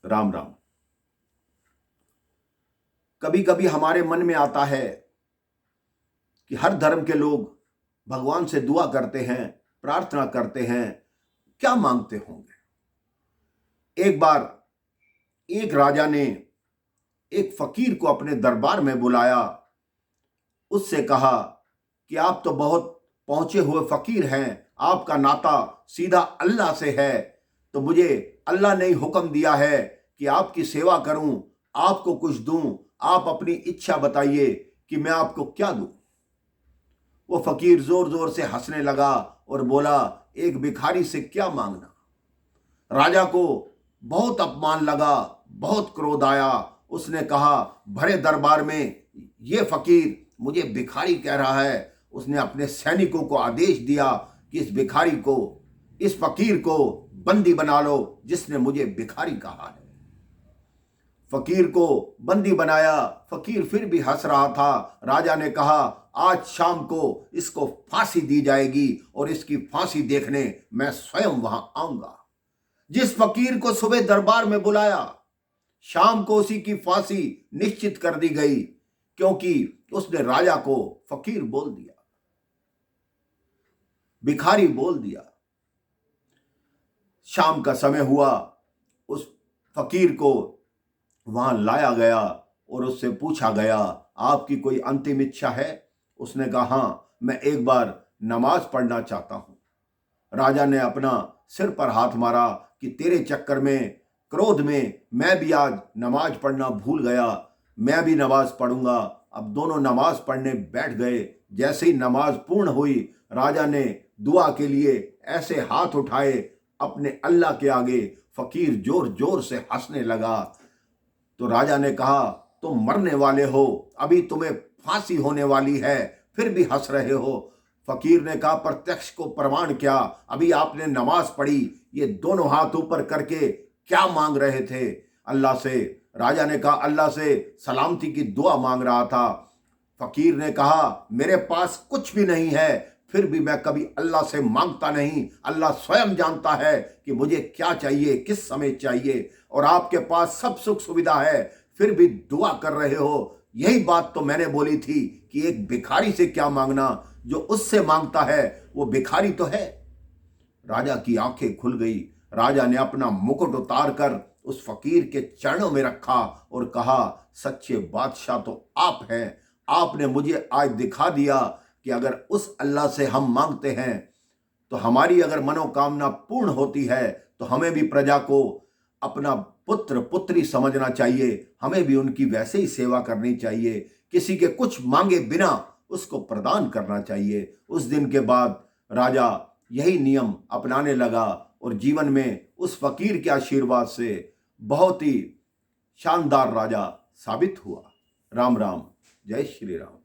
राम राम। कभी कभी हमारे मन में आता है कि हर धर्म के लोग भगवान से दुआ करते हैं, प्रार्थना करते हैं, क्या मांगते होंगे। एक बार एक राजा ने एक फकीर को अपने दरबार में बुलाया। उससे कहा कि आप तो बहुत पहुंचे हुए फकीर हैं, आपका नाता सीधा अल्लाह से है, तो मुझे अल्लाह ने हुक्म दिया है कि आपकी सेवा करूं, आपको कुछ दूं। आप अपनी इच्छा बताइए कि मैं आपको क्या दूं। वो फकीर जोर जोर से हंसने लगा और बोला, एक भिखारी से क्या मांगना। राजा को बहुत अपमान लगा, बहुत क्रोध आया। उसने कहा, भरे दरबार में ये फकीर मुझे भिखारी कह रहा है। उसने अपने सैनिकों को आदेश दिया कि इस भिखारी को, इस फकीर को बंदी बना लो, जिसने मुझे भिखारी कहा है। फकीर को बंदी बनाया। फकीर फिर भी हंस रहा था। राजा ने कहा, आज शाम को इसको फांसी दी जाएगी और इसकी फांसी देखने मैं स्वयं वहां आऊंगा। जिस फकीर को सुबह दरबार में बुलाया, शाम को उसी की फांसी निश्चित कर दी गई, क्योंकि उसने राजा को फकीर बोल दिया, भिखारी बोल दिया। शाम का समय हुआ, उस फकीर को वहां लाया गया और उससे पूछा गया, आपकी कोई अंतिम इच्छा है। उसने कहा, हाँ, मैं एक बार नमाज पढ़ना चाहता हूं। राजा ने अपना सिर पर हाथ मारा कि तेरे चक्कर में, क्रोध में मैं भी आज नमाज पढ़ना भूल गया। मैं भी नमाज पढ़ूंगा। अब दोनों नमाज पढ़ने बैठ गए। जैसे ही नमाज पूर्ण हुई, राजा ने दुआ के लिए ऐसे हाथ उठाए अपने अल्लाह के आगे। फकीर जोर जोर से हंसने लगा। तो राजा ने कहा, तुम मरने वाले हो, अभी तुम्हें फांसी होने वाली है, फिर भी हंस रहे हो। फकीर ने कहा, प्रत्यक्ष को प्रमाण क्या, अभी आपने नमाज पढ़ी, ये दोनों हाथ ऊपर करके क्या मांग रहे थे अल्लाह से। राजा ने कहा, अल्लाह से सलामती की दुआ मांग रहा था। फकीर ने कहा, मेरे पास कुछ भी नहीं है, फिर भी मैं कभी अल्लाह से मांगता नहीं। अल्लाह स्वयं जानता है कि मुझे क्या चाहिए, किस समय चाहिए, और आपके पास सब सुख सुविधा है, फिर भी दुआ कर रहे हो। यही बात तो मैंने बोली थी कि एक भिखारी से क्या मांगना, जो उससे मांगता है वो भिखारी तो है। राजा की आंखें खुल गई। राजा ने अपना मुकुट उतार कर उस फकीर के चरणों में रखा और कहा, सच्चे बादशाह तो आप हैं। आपने मुझे आज दिखा दिया कि अगर उस अल्लाह से हम मांगते हैं तो हमारी अगर मनोकामना पूर्ण होती है, तो हमें भी प्रजा को अपना पुत्र पुत्री समझना चाहिए। हमें भी उनकी वैसे ही सेवा करनी चाहिए। किसी के कुछ मांगे बिना उसको प्रदान करना चाहिए। उस दिन के बाद राजा यही नियम अपनाने लगा और जीवन में उस फकीर के आशीर्वाद से बहुत ही शानदार राजा साबित हुआ। राम राम, जय श्री राम।